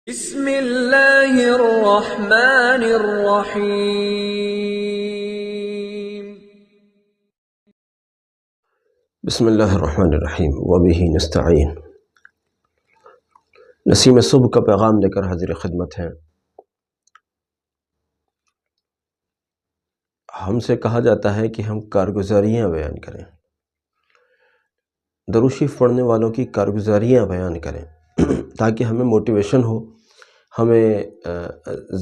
بسم اللہ الرحمن الرحیم۔ بسم اللہ الرحمن الرحیم وبہ نستعین۔ نسیم صبح کا پیغام لے کر حاضر خدمت ہیں۔ ہم سے کہا جاتا ہے کہ ہم کارگزاریاں بیان کریں، درود شریف پڑھنے والوں کی کارگزاریاں بیان کریں تاکہ ہمیں موٹیویشن ہو، ہمیں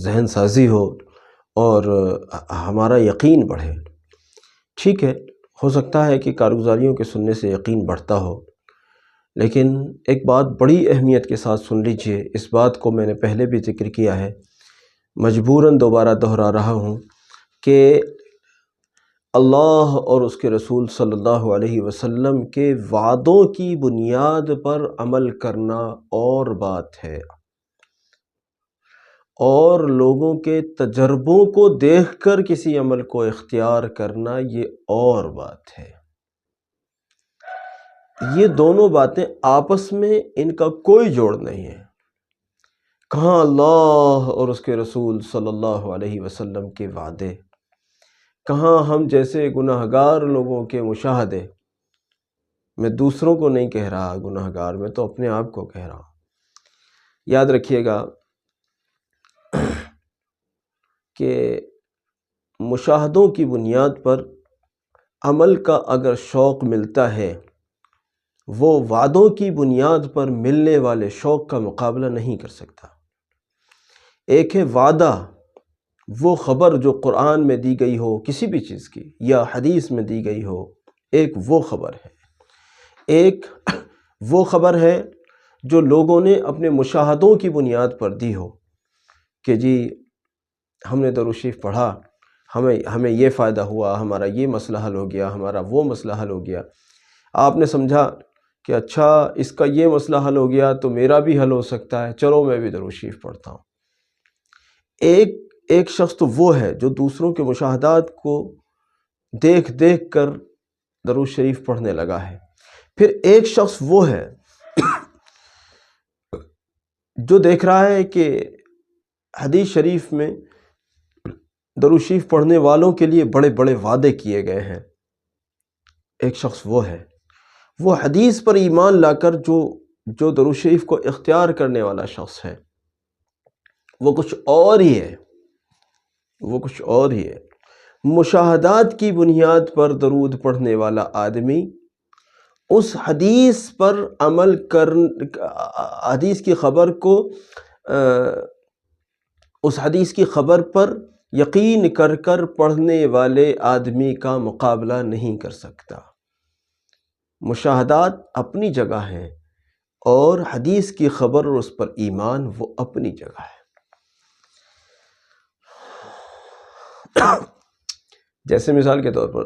ذہن سازی ہو اور ہمارا یقین بڑھے۔ ٹھیک ہے، ہو سکتا ہے کہ کارگزاریوں کے سننے سے یقین بڑھتا ہو، لیکن ایک بات بڑی اہمیت کے ساتھ سن لیجئے۔ اس بات کو میں نے پہلے بھی ذکر کیا ہے، مجبوراً دوبارہ دہرا رہا ہوں کہ اللہ اور اس کے رسول صلی اللہ علیہ وسلم کے وعدوں کی بنیاد پر عمل کرنا اور بات ہے، اور لوگوں کے تجربوں کو دیکھ کر کسی عمل کو اختیار کرنا یہ اور بات ہے۔ یہ دونوں باتیں آپس میں ان کا کوئی جوڑ نہیں ہے۔ کہاں اللہ اور اس کے رسول صلی اللہ علیہ وسلم کے وعدے، کہاں ہم جیسے گناہگار لوگوں کے مشاہدے۔ میں دوسروں کو نہیں کہہ رہا گناہگار، میں تو اپنے آپ کو کہہ رہا ہوں۔ یاد رکھیے گا کہ مشاہدوں کی بنیاد پر عمل کا اگر شوق ملتا ہے، وہ وعدوں کی بنیاد پر ملنے والے شوق کا مقابلہ نہیں کر سکتا۔ ایک ہے وعدہ، وہ خبر جو قرآن میں دی گئی ہو کسی بھی چیز کی یا حدیث میں دی گئی ہو، ایک وہ خبر ہے۔ ایک وہ خبر ہے جو لوگوں نے اپنے مشاہدوں کی بنیاد پر دی ہو کہ جی ہم نے درود شریف پڑھا، ہمیں یہ فائدہ ہوا، ہمارا یہ مسئلہ حل ہو گیا، ہمارا وہ مسئلہ حل ہو گیا۔ آپ نے سمجھا کہ اچھا اس کا یہ مسئلہ حل ہو گیا تو میرا بھی حل ہو سکتا ہے، چلو میں بھی درود شریف پڑھتا ہوں۔ ایک شخص تو وہ ہے جو دوسروں کے مشاہدات کو دیکھ دیکھ کر درود شریف پڑھنے لگا ہے۔ پھر ایک شخص وہ ہے جو دیکھ رہا ہے کہ حدیث شریف میں درود شریف پڑھنے والوں کے لیے بڑے بڑے وعدے کیے گئے ہیں۔ ایک شخص وہ ہے، وہ حدیث پر ایمان لا کر جو درود شریف کو اختیار کرنے والا شخص ہے، وہ کچھ اور ہی ہے، وہ کچھ اور ہی ہے۔ مشاہدات کی بنیاد پر درود پڑھنے والا آدمی اس حدیث پر عمل حدیث کی خبر کو اس حدیث کی خبر پر یقین کر کر پڑھنے والے آدمی کا مقابلہ نہیں کر سکتا۔ مشاہدات اپنی جگہ ہیں اور حدیث کی خبر اور اس پر ایمان وہ اپنی جگہ ہے۔ جیسے مثال کے طور پر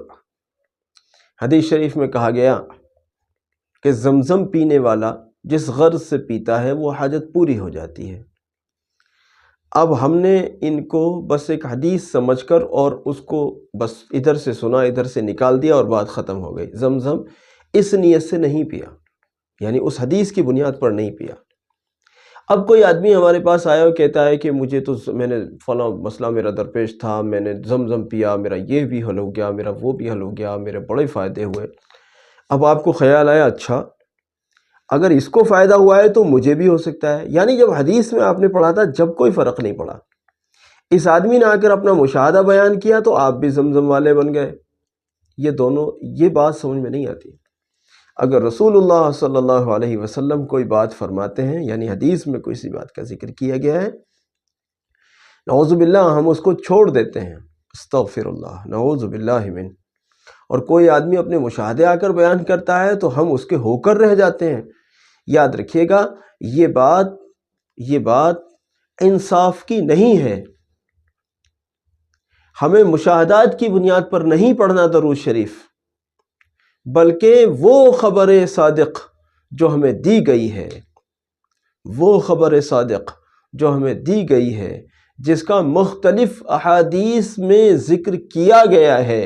حدیث شریف میں کہا گیا کہ زمزم پینے والا جس غرض سے پیتا ہے وہ حاجت پوری ہو جاتی ہے۔ اب ہم نے ان کو بس ایک حدیث سمجھ کر اور اس کو بس ادھر سے سنا ادھر سے نکال دیا اور بات ختم ہو گئی۔ زمزم اس نیت سے نہیں پیا، یعنی اس حدیث کی بنیاد پر نہیں پیا۔ اب کوئی آدمی ہمارے پاس آیا اور کہتا ہے کہ مجھے تو میں نے فلاں مسئلہ میرا درپیش تھا، میں نے زمزم پیا، میرا یہ بھی حل ہو گیا، میرا وہ بھی حل ہو گیا، میرے بڑے فائدے ہوئے۔ اب آپ کو خیال آیا اچھا اگر اس کو فائدہ ہوا ہے تو مجھے بھی ہو سکتا ہے۔ یعنی جب حدیث میں آپ نے پڑھا تھا جب کوئی فرق نہیں پڑا، اس آدمی نے آ کر اپنا مشاہدہ بیان کیا تو آپ بھی زمزم والے بن گئے۔ یہ بات سمجھ میں نہیں آتی۔ اگر رسول اللہ صلی اللہ علیہ وسلم کوئی بات فرماتے ہیں، یعنی حدیث میں کوئی سی بات کا ذکر کیا گیا ہے، نعوذ باللہ ہم اس کو چھوڑ دیتے ہیں، استغفر اللہ، نعوذ باللہ من، اور کوئی آدمی اپنے مشاہدے آ کر بیان کرتا ہے تو ہم اس کے ہو کر رہ جاتے ہیں۔ یاد رکھیے گا یہ بات انصاف کی نہیں ہے۔ ہمیں مشاہدات کی بنیاد پر نہیں پڑھنا درود شریف، بلکہ وہ خبر صادق جو ہمیں دی گئی ہے، وہ خبر صادق جو ہمیں دی گئی ہے، جس کا مختلف احادیث میں ذکر کیا گیا ہے،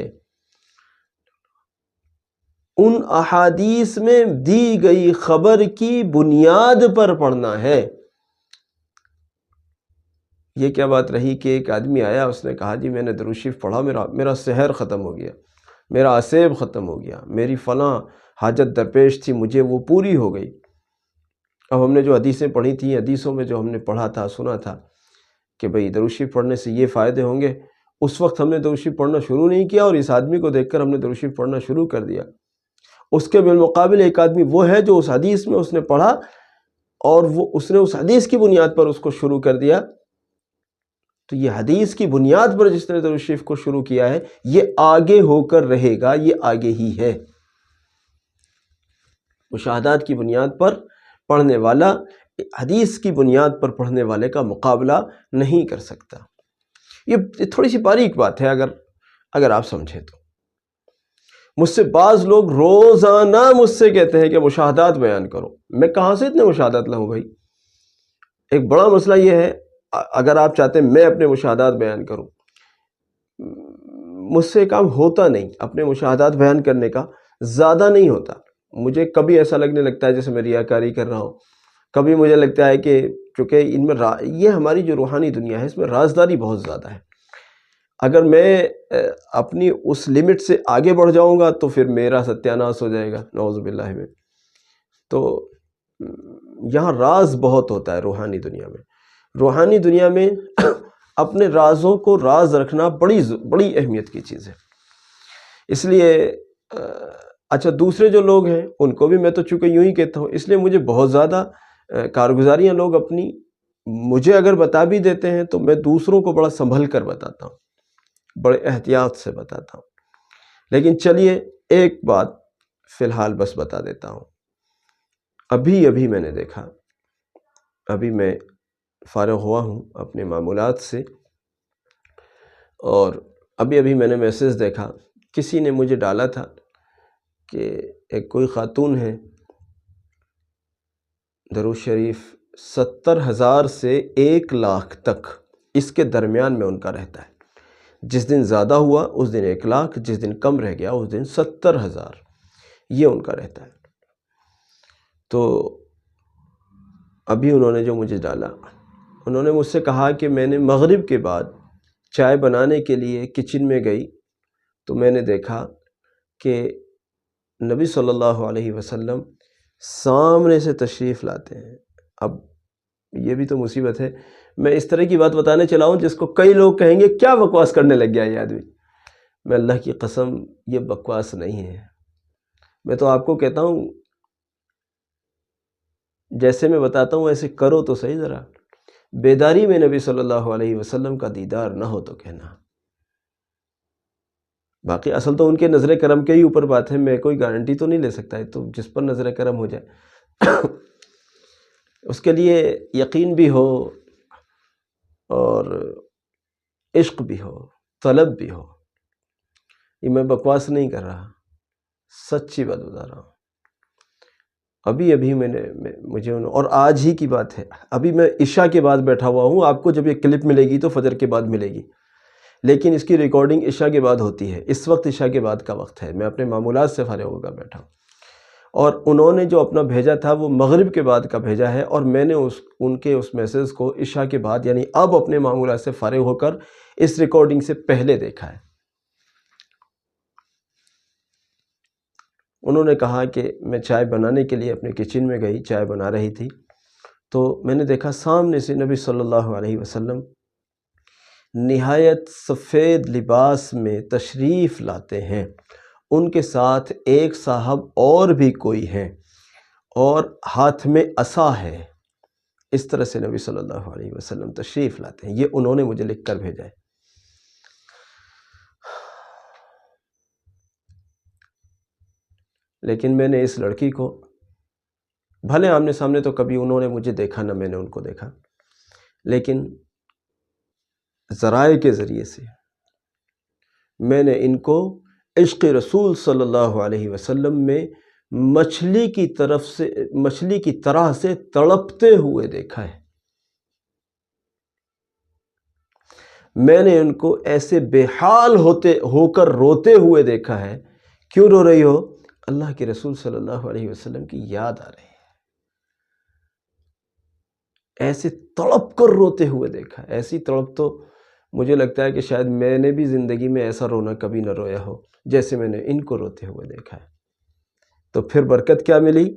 ان احادیث میں دی گئی خبر کی بنیاد پر پڑھنا ہے۔ یہ کیا بات رہی کہ ایک آدمی آیا، اس نے کہا جی میں نے درود شریف پڑھا، میرا سحر ختم ہو گیا، میرا عصیب ختم ہو گیا، میری فلاں حاجت درپیش تھی، مجھے وہ پوری ہو گئی۔ اب ہم نے جو حدیثیں پڑھی تھیں، حدیثوں میں جو ہم نے پڑھا تھا، سنا تھا کہ بھئی درود شریف پڑھنے سے یہ فائدے ہوں گے، اس وقت ہم نے درود شریف پڑھنا شروع نہیں کیا اور اس آدمی کو دیکھ کر ہم نے درود شریف پڑھنا شروع کر دیا۔ اس کے بالمقابل ایک آدمی وہ ہے جو اس حدیث میں اس نے پڑھا اور اس نے اس حدیث کی بنیاد پر اس کو شروع کر دیا۔ تو یہ حدیث کی بنیاد پر جس نے درود شریف کو شروع کیا ہے، یہ آگے ہو کر رہے گا، یہ آگے ہی ہے۔ مشاہدات کی بنیاد پر پڑھنے والا حدیث کی بنیاد پر پڑھنے والے کا مقابلہ نہیں کر سکتا۔ یہ تھوڑی سی باریک بات ہے اگر آپ سمجھیں تو۔ مجھ سے بعض لوگ روزانہ مجھ سے کہتے ہیں کہ مشاہدات بیان کرو۔ میں کہاں سے اتنے مشاہدات لاؤں بھائی؟ ایک بڑا مسئلہ یہ ہے، اگر آپ چاہتے ہیں میں اپنے مشاہدات بیان کروں، مجھ سے کام ہوتا نہیں، اپنے مشاہدات بیان کرنے کا زیادہ نہیں ہوتا۔ مجھے کبھی ایسا لگنے لگتا ہے جیسے میں ریاکاری کر رہا ہوں، کبھی مجھے لگتا ہے کہ چونکہ ان میں یہ ہماری جو روحانی دنیا ہے اس میں رازداری بہت زیادہ ہے، اگر میں اپنی اس لیمٹ سے آگے بڑھ جاؤں گا تو پھر میرا ستیہ ناش ہو جائے گا، نعوذ باللہ میں۔ تو یہاں راز بہت ہوتا ہے روحانی دنیا میں۔ روحانی دنیا میں اپنے رازوں کو راز رکھنا بڑی اہمیت کی چیز ہے۔ اس لیے اچھا دوسرے جو لوگ ہیں ان کو بھی میں تو چونکہ یوں ہی کہتا ہوں، اس لیے مجھے بہت زیادہ کارگزاریاں لوگ اپنی مجھے اگر بتا بھی دیتے ہیں تو میں دوسروں کو بڑا سنبھل کر بتاتا ہوں، بڑے احتیاط سے بتاتا ہوں۔ لیکن چلیے ایک بات فی الحال بس بتا دیتا ہوں۔ ابھی میں نے دیکھا، ابھی میں فارغ ہوا ہوں اپنے معمولات سے، اور ابھی میں نے میسیج دیکھا، کسی نے مجھے ڈالا تھا کہ ایک کوئی خاتون ہے، درود شریف 70,000 سے 1,00,000 تک اس کے درمیان میں ان کا رہتا ہے۔ جس دن زیادہ ہوا اس دن 1,00,000، جس دن کم رہ گیا اس دن 70,000، یہ ان کا رہتا ہے۔ تو ابھی انہوں نے جو مجھے ڈالا، انہوں نے مجھ سے کہا کہ میں نے مغرب کے بعد چائے بنانے کے لیے کچن میں گئی تو میں نے دیکھا کہ نبی صلی اللہ علیہ وسلم سامنے سے تشریف لاتے ہیں۔ اب یہ بھی تو مصیبت ہے، میں اس طرح کی بات بتانے چلا ہوں جس کو کئی لوگ کہیں گے کیا بکواس کرنے لگ گیا یہ آدمی۔ میں اللہ کی قسم یہ بکواس نہیں ہے، میں تو آپ کو کہتا ہوں جیسے میں بتاتا ہوں ایسے کرو تو صحیح، ذرا بیداری میں نبی صلی اللہ علیہ وسلم کا دیدار نہ ہو تو کہنا۔ باقی اصل تو ان کے نظر کرم کے ہی اوپر بات ہے، میں کوئی گارنٹی تو نہیں لے سکتا ہے، تو جس پر نظر کرم ہو جائے اس کے لیے یقین بھی ہو اور عشق بھی ہو، طلب بھی ہو۔ یہ میں بکواس نہیں کر رہا، سچی بات بتا رہا ہوں۔ ابھی مجھے اور آج ہی کی بات ہے، ابھی میں عشاء کے بعد بیٹھا ہوا ہوں، آپ کو جب یہ کلپ ملے گی تو فجر کے بعد ملے گی، لیکن اس کی ریکارڈنگ عشاء کے بعد ہوتی ہے، اس وقت عشاء کے بعد کا وقت ہے، میں اپنے معمولات سے فارغ ہو کر بیٹھا ہوں، اور انہوں نے جو اپنا بھیجا تھا وہ مغرب کے بعد کا بھیجا ہے، اور میں نے ان کے اس میسیج کو عشاء کے بعد یعنی اب اپنے معمولات سے فارغ ہو کر اس ریکارڈنگ سے پہلے دیکھا ہے۔ انہوں نے کہا کہ میں چائے بنانے کے لیے اپنے کچن میں گئی، چائے بنا رہی تھی، تو میں نے دیکھا سامنے سے نبی صلی اللہ علیہ وسلم نہایت سفید لباس میں تشریف لاتے ہیں، ان کے ساتھ ایک صاحب اور بھی کوئی ہیں اور ہاتھ میں عصا ہے، اس طرح سے نبی صلی اللہ علیہ وسلم تشریف لاتے ہیں۔ یہ انہوں نے مجھے لکھ کر بھیجا ہے۔ لیکن میں نے اس لڑکی کو بھلے آمنے سامنے تو کبھی انہوں نے مجھے دیکھا نہ میں نے ان کو دیکھا، لیکن ذرائع کے ذریعے سے میں نے ان کو عشق رسول صلی اللہ علیہ وسلم میں مچھلی کی طرح سے تڑپتے ہوئے دیکھا ہے۔ میں نے ان کو ایسے بے حال ہو کر روتے ہوئے دیکھا ہے۔ کیوں رو رہی ہو؟ اللہ کے رسول صلی اللہ علیہ وسلم کی یاد آ رہی ہے۔ ایسے تڑپ کر روتے ہوئے دیکھا. ایسی تڑپ تو مجھے لگتا ہے کہ شاید میں نے بھی زندگی میں ایسا رونا کبھی نہ رویا ہو جیسے میں نے ان کو روتے ہوئے دیکھا ہے. تو پھر برکت کیا ملی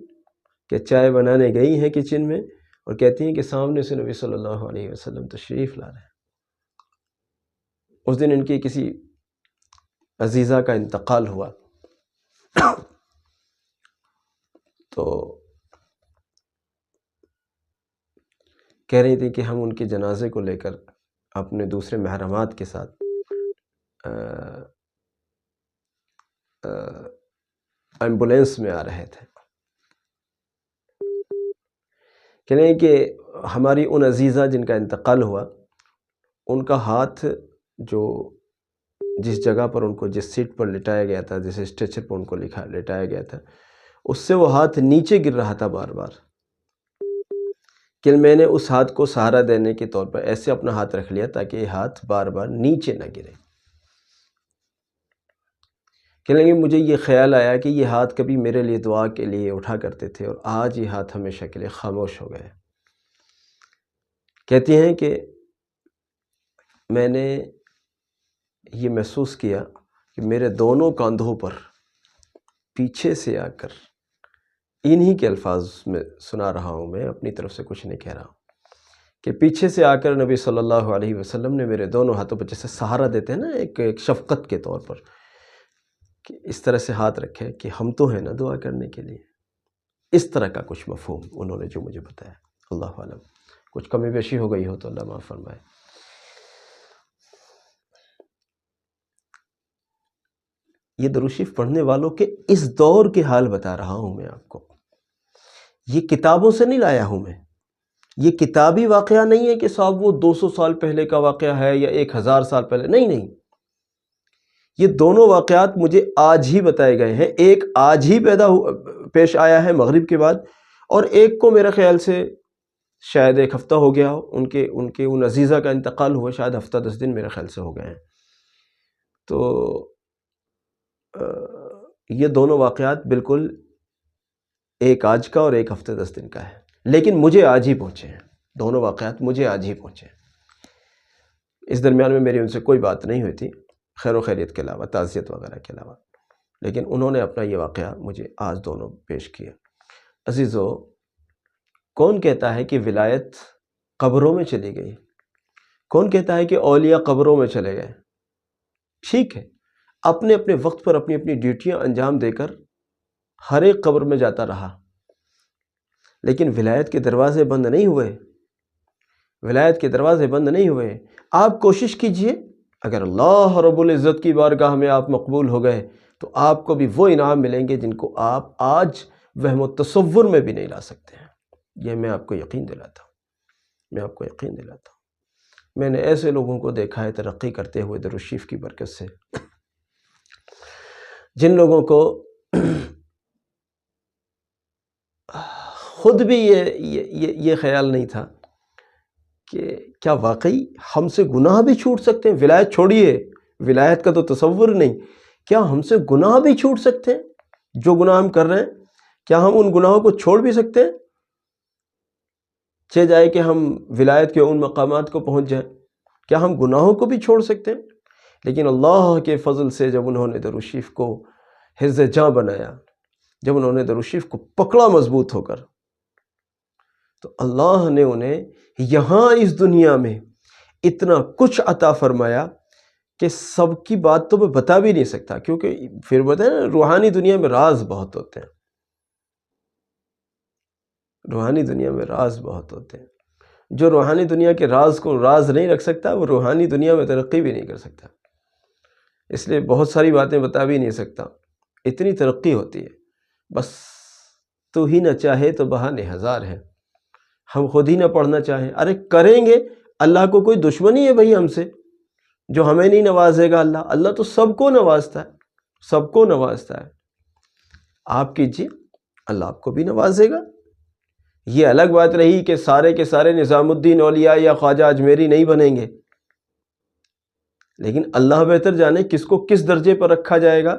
کہ چائے بنانے گئی ہیں کچن میں اور کہتی ہیں کہ سامنے سے نبی صلی اللہ علیہ وسلم تشریف لا رہے ہیں. اس دن ان کی کسی عزیزہ کا انتقال ہوا تو کہہ رہی تھی کہ ہم ان کے جنازے کو لے کر اپنے دوسرے محرمات کے ساتھ ایمبولینس میں آ رہے تھے. کہہ رہے ہیں کہ ہماری ان عزیزہ جن کا انتقال ہوا، ان کا ہاتھ جو جس جگہ پر ان کو جس سیٹ پر لٹایا گیا تھا، جس اسٹریچر پر ان کو لٹایا گیا تھا، اس سے وہ ہاتھ نیچے گر رہا تھا بار بار. کہ میں نے اس ہاتھ کو سہارا دینے کے طور پر ایسے اپنا ہاتھ رکھ لیا تاکہ یہ ہاتھ بار بار نیچے نہ گرے. کہنے لگے مجھے یہ خیال آیا کہ یہ ہاتھ کبھی میرے لیے دعا کے لیے اٹھا کرتے تھے اور آج یہ ہاتھ ہمیشہ کے لیے خاموش ہو گئے. کہتی ہیں کہ میں نے یہ محسوس کیا کہ میرے دونوں کاندھوں پر پیچھے سے آ کر انہی کے الفاظ میں سنا رہا ہوں، میں اپنی طرف سے کچھ نہیں کہہ رہا ہوں، کہ پیچھے سے آ کر نبی صلی اللہ علیہ وسلم نے میرے دونوں ہاتھوں پر جیسے سہارا دیتے ہیں نا ایک شفقت کے طور پر، کہ اس طرح سے ہاتھ رکھے کہ ہم تو ہیں نا دعا کرنے کے لیے. اس طرح کا کچھ مفہوم انہوں نے جو مجھے بتایا. اللہ عالم، کچھ کمی بیشی ہو گئی ہو تو اللہ معاف فرمائے. یہ درود شریف پڑھنے والوں کے اس دور کے حال بتا رہا ہوں میں آپ کو. یہ کتابوں سے نہیں لایا ہوں میں، یہ کتابی واقعہ نہیں ہے کہ صاحب وہ 200 سال پہلے کا واقعہ ہے یا 1000 سال پہلے، نہیں. یہ دونوں واقعات مجھے آج ہی بتائے گئے ہیں. ایک آج ہی پیش آیا ہے مغرب کے بعد، اور ایک کو میرے خیال سے شاید 1 ہفتہ ہو گیا ہو. ان عزیزہ کا انتقال ہوا شاید ہفتہ 10 دن میرے خیال سے ہو گئے ہیں. تو یہ دونوں واقعات بالکل ایک آج کا اور ایک ہفتے 10 دن کا ہے، لیکن مجھے آج ہی پہنچے ہیں. دونوں واقعات مجھے آج ہی پہنچے ہیں. اس درمیان میں میری ان سے کوئی بات نہیں ہوئی تھی خیر و خیریت کے علاوہ، تعزیت وغیرہ کے علاوہ، لیکن انہوں نے اپنا یہ واقعہ مجھے آج دونوں پیش کیا. عزیزو، کون کہتا ہے کہ ولایت قبروں میں چلی گئی؟ کون کہتا ہے کہ اولیاء قبروں میں چلے گئے؟ ٹھیک ہے، اپنے اپنے وقت پر اپنی اپنی ڈیوٹیاں انجام دے کر ہر ایک قبر میں جاتا رہا، لیکن ولایت کے دروازے بند نہیں ہوئے. ولایت کے دروازے بند نہیں ہوئے. آپ کوشش کیجئے، اگر اللہ رب العزت کی بارگاہ میں آپ مقبول ہو گئے تو آپ کو بھی وہ انعام ملیں گے جن کو آپ آج وہم و تصور میں بھی نہیں لا سکتے ہیں. یہ میں آپ کو یقین دلاتا ہوں. میں نے ایسے لوگوں کو دیکھا ہے ترقی کرتے ہوئے درود شریف کی برکت سے، جن لوگوں کو خود بھی یہ خیال نہیں تھا کہ کیا واقعی ہم سے گناہ بھی چھوٹ سکتے ہیں. ولایت چھوڑیے، ولایت کا تو تصور نہیں، کیا ہم سے گناہ بھی چھوٹ سکتے ہیں؟ جو گناہ ہم کر رہے ہیں کیا ہم ان گناہوں کو چھوڑ بھی سکتے ہیں؟ چہ جائے کہ ہم ولایت کے ان مقامات کو پہنچ جائیں، کیا ہم گناہوں کو بھی چھوڑ سکتے ہیں؟ لیکن اللہ کے فضل سے جب انہوں نے درود شریف کو حفظ جاں بنایا، جب انہوں نے درود شریف کو پکڑا مضبوط ہو کر، تو اللہ نے انہیں یہاں اس دنیا میں اتنا کچھ عطا فرمایا کہ سب کی بات تو میں بتا بھی نہیں سکتا، کیونکہ پھر بتائیں نا روحانی دنیا میں راز بہت ہوتے ہیں. روحانی دنیا میں راز بہت ہوتے ہیں. جو روحانی دنیا کے راز کو راز نہیں رکھ سکتا وہ روحانی دنیا میں ترقی بھی نہیں کر سکتا. اس لیے بہت ساری باتیں بتا بھی نہیں سکتا، اتنی ترقی ہوتی ہے. بس تو ہی نہ چاہے تو بہانے ہزار ہیں، ہم خود ہی نہ پڑھنا چاہیں. ارے کریں گے، اللہ کو کوئی دشمنی ہے بھئی ہم سے جو ہمیں نہیں نوازے گا؟ اللہ تو سب کو نوازتا ہے، سب کو نوازتا ہے. آپ کیجئے، اللہ آپ کو بھی نوازے گا. یہ الگ بات رہی کہ سارے کے سارے نظام الدین اولیاء یا خواجہ اجمیری نہیں بنیں گے، لیکن اللہ بہتر جانے کس کو کس درجے پر رکھا جائے گا.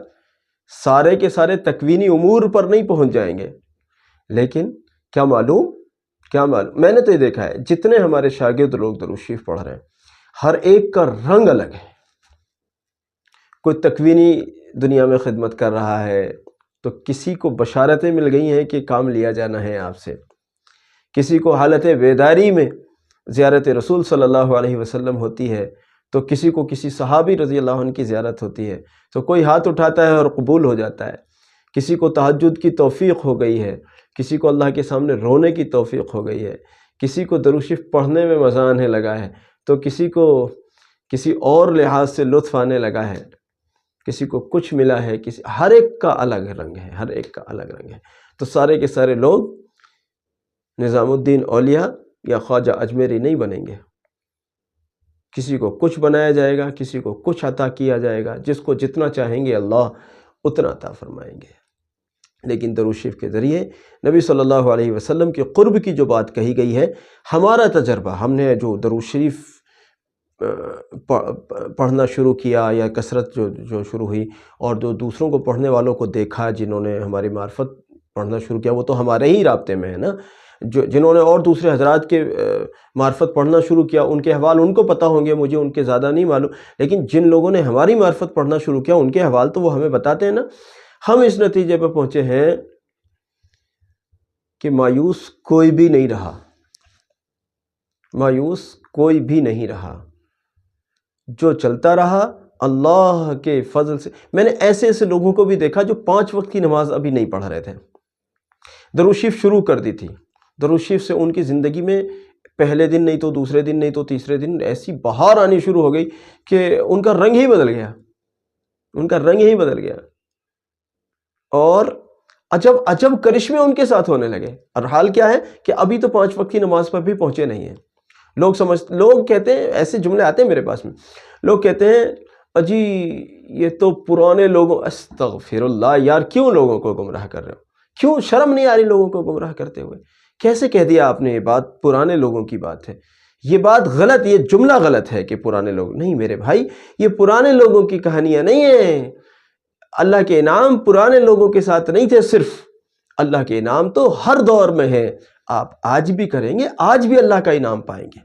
سارے کے سارے تکوینی امور پر نہیں پہنچ جائیں گے، لیکن کیا معلوم کیا معلوم، میں نے تو یہ دیکھا ہے جتنے ہمارے شاگرد لوگ درود شریف پڑھ رہے ہیں ہر ایک کا رنگ الگ ہے. کوئی تکوینی دنیا میں خدمت کر رہا ہے تو کسی کو بشارتیں مل گئی ہیں کہ کام لیا جانا ہے آپ سے، کسی کو حالت بیداری میں زیارت رسول صلی اللہ علیہ وسلم ہوتی ہے، تو کسی کو کسی صحابی رضی اللہ عنہ کی زیارت ہوتی ہے تو کوئی ہاتھ اٹھاتا ہے اور قبول ہو جاتا ہے، کسی کو تہجد کی توفیق ہو گئی ہے، کسی کو اللہ کے سامنے رونے کی توفیق ہو گئی ہے، کسی کو درود شریف پڑھنے میں مزہ آنے لگا ہے، تو کسی کو کسی اور لحاظ سے لطف آنے لگا ہے، کسی کو کچھ ملا ہے، ہر ایک کا الگ رنگ ہے، ہر ایک کا الگ رنگ ہے. تو سارے کے سارے لوگ نظام الدین اولیاء یا خواجہ اجمیری نہیں بنیں گے. کسی کو کچھ بنایا جائے گا، کسی کو کچھ عطا کیا جائے گا، جس کو جتنا چاہیں گے اللہ اتنا عطا فرمائیں گے. لیکن درود شریف کے ذریعے نبی صلی اللہ علیہ وسلم کے قرب کی جو بات کہی گئی ہے، ہمارا تجربہ، ہم نے جو درود شریف پڑھنا شروع کیا یا کثرت جو شروع ہوئی، اور جو دوسروں کو پڑھنے والوں کو دیکھا جنہوں نے ہماری معرفت پڑھنا شروع کیا، وہ تو ہمارے ہی رابطے میں ہے نا. جنہوں نے اور دوسرے حضرات کے معرفت پڑھنا شروع کیا ان کے احوال ان کو پتہ ہوں گے، مجھے ان کے زیادہ نہیں معلوم، لیکن جن لوگوں نے ہماری معرفت پڑھنا شروع کیا ان کے احوال تو وہ ہمیں بتاتے ہیں نا. ہم اس نتیجے پہ پہنچے ہیں کہ مایوس کوئی بھی نہیں رہا، مایوس کوئی بھی نہیں رہا، جو چلتا رہا اللہ کے فضل سے. میں نے ایسے ایسے لوگوں کو بھی دیکھا جو 5 وقت کی نماز ابھی نہیں پڑھ رہے تھے، درود شریف شروع کر دی تھی، درود شریف سے ان کی زندگی میں پہلے دن نہیں تو دوسرے دن نہیں تو تیسرے دن ایسی بہار آنی شروع ہو گئی کہ ان کا رنگ ہی بدل گیا، ان کا رنگ ہی بدل گیا، اور عجب کرشمے ان کے ساتھ ہونے لگے. اور حال کیا ہے کہ ابھی تو 5 وقت کی نماز پر بھی پہنچے نہیں ہیں. لوگ کہتے ہیں، ایسے جملے آتے ہیں میرے پاس میں، لوگ کہتے ہیں اجی یہ تو پرانے لوگوں، استغفر اللہ یار، کیوں لوگوں کو گمراہ کر رہے ہو؟ کیوں شرم نہیں آ رہی لوگوں کو گمراہ کرتے ہوئے؟ کیسے کہہ دیا آپ نے یہ بات پرانے لوگوں کی بات ہے؟ یہ بات غلط، یہ جملہ غلط ہے کہ پرانے لوگ نہیں. میرے بھائی یہ پرانے لوگوں کی کہانیاں نہیں ہیں. اللہ کے انعام پرانے لوگوں کے ساتھ نہیں تھے صرف، اللہ کے انعام تو ہر دور میں ہے. آپ آج بھی کریں گے، آج بھی اللہ کا انعام پائیں گے.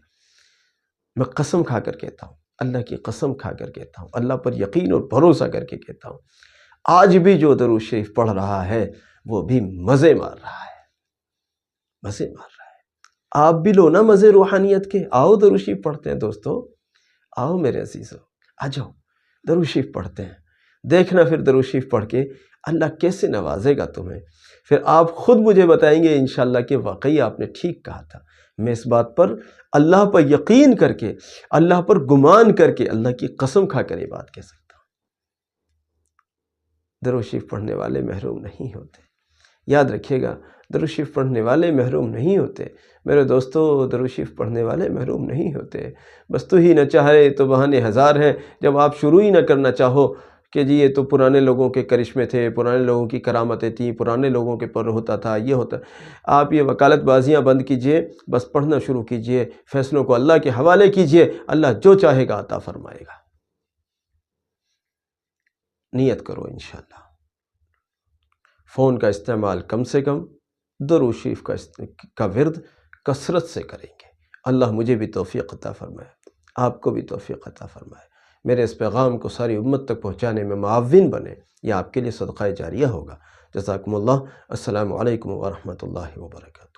میں قسم کھا کر کہتا ہوں، اللہ کی قسم کھا کر کہتا ہوں، اللہ پر یقین اور بھروسہ کر کے کہتا ہوں، آج بھی جو درود شریف پڑھ رہا ہے وہ بھی مزے مار رہا ہے، مزے مار رہا ہے. آپ بھی لو نا مزے روحانیت کے. آؤ درود شریف پڑھتے ہیں دوستو، آؤ میرے عزیزو، آ جاؤ درود شریف پڑھتے ہیں. دیکھنا پھر درود شریف پڑھ کے اللہ کیسے نوازے گا تمہیں. پھر آپ خود مجھے بتائیں گے انشاءاللہ کہ واقعی آپ نے ٹھیک کہا تھا. میں اس بات پر اللہ پر یقین کر کے، اللہ پر گمان کر کے، اللہ کی قسم کھا کر یہ بات کہہ سکتا ہوں. درود شریف پڑھنے والے محروم نہیں ہوتے. یاد رکھیے گا، درود شریف پڑھنے والے محروم نہیں ہوتے. میرے دوستو، درود شریف پڑھنے والے محروم نہیں ہوتے. بس تو ہی نہ چاہے تو بہانے ہزار ہیں. جب آپ شروع ہی نہ کرنا چاہو کہ جی یہ تو پرانے لوگوں کے کرشمے تھے، پرانے لوگوں کی کرامتیں تھیں، پرانے لوگوں کے پر ہوتا تھا، یہ ہوتا، آپ یہ وکالت بازیاں بند کیجئے، بس پڑھنا شروع کیجئے، فیصلوں کو اللہ کے حوالے کیجئے. اللہ جو چاہے گا عطا فرمائے گا. نیت کرو انشاءاللہ. فون کا استعمال کم سے کم، درود شریف کا ورد کثرت سے کریں گے. اللہ مجھے بھی توفیق عطا فرمائے، آپ کو بھی توفیق عطا فرمائے. میرے اس پیغام کو ساری امت تک پہنچانے میں معاون بنے، یہ آپ کے لیے صدقہ جاریہ ہوگا. جزاکم اللہ. السلام علیکم ورحمۃ اللہ وبرکاتہ.